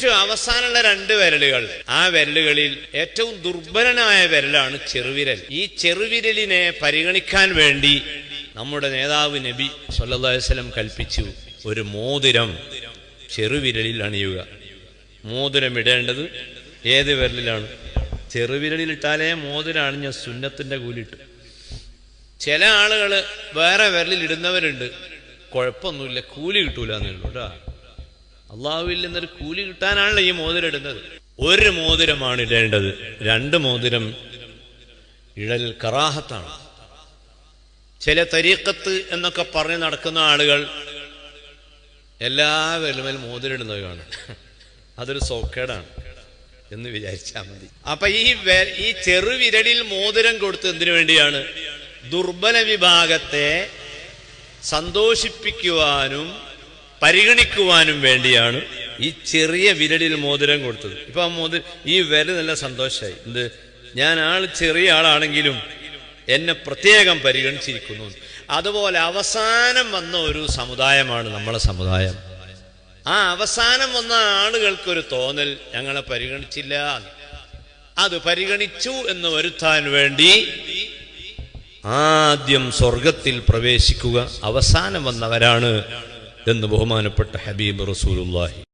ഏറ്റവും അവസാനമുള്ള 2 വിരലുകൾ, ആ വിരലുകളിൽ ഏറ്റവും ദുർബലനായ വിരലാണ് ചെറുവിരൽ. ഈ ചെറുവിരലിനെ പരിഗണിക്കാൻ വേണ്ടി നമ്മുടെ നേതാവ് നബി സല്ലല്ലാഹു അലൈഹി വസല്ലം കൽപ്പിച്ചു, ഒരു മോതിരം ചെറുവിരലിൽ അണിയുക. മോതിരം ഇടേണ്ടത് ഏത് വിരലിലാണ്? ചെറുവിരലിലിട്ടാലേ മോതിരം അണിഞ്ഞ സുന്നത്തിന്റെ കൂലിട്ടു. ചില ആളുകൾ വേറെ വിരലിൽ ഇടുന്നവരുണ്ട്, കുഴപ്പമൊന്നുമില്ല, കൂലി കിട്ടൂല എന്നുള്ളൂ കേട്ടോ. അള്ളാഹുവിൽ നിന്നൊരു കൂലി കിട്ടാനാണല്ലോ ഈ മോതിരം ഇടുന്നത്. ഒരു മോതിരമാണ് ഇടേണ്ടത്, 2 മോതിരം ഇടൽ കറാഹത്താണ്. ചില തരീഖത്ത് എന്നൊക്കെ പറഞ്ഞ് നടക്കുന്ന ആളുകൾ എല്ലാ വിരലുമേൽ മോതിരം ഇടുന്നത് കാണും. അതൊരു സോക്കേടാണ് എന്ന് വിചാരിച്ചാൽ മതി. അപ്പൊ ഈ ചെറുവിരലിൽ മോതിരം കൊടുത്ത് എന്തിനു വേണ്ടിയാണ്? ദുർബല വിഭാഗത്തെ സന്തോഷിപ്പിക്കുവാനും പരിഗണിക്കുവാനും വേണ്ടിയാണ് ഈ ചെറിയ വിരലിൽ മോതിരം കൊടുത്തത്. ഇപ്പൊ ഈ വിരൽ നല്ല സന്തോഷമായി. എന്ത്, ഞാൻ ചെറിയ ആളാണെങ്കിലും എന്നെ പ്രത്യേകം പരിഗണിച്ചിരിക്കുന്നു. അതുപോലെ അവസാനം വന്ന ഒരു സമുദായമാണ് നമ്മളെ സമുദായം. ആ അവസാനം വന്ന ആളുകൾക്കൊരു തോന്നൽ, ഞങ്ങളെ പരിഗണിച്ചില്ല, അത് പരിഗണിച്ചു എന്ന് വരുത്താൻ വേണ്ടി ആദ്യം സ്വർഗത്തിൽ പ്രവേശിക്കുക അവസാനം വന്നവരാണ് എന്ന് ബഹുമാനപ്പെട്ട ഹബീബ് റസൂലുള്ളാഹി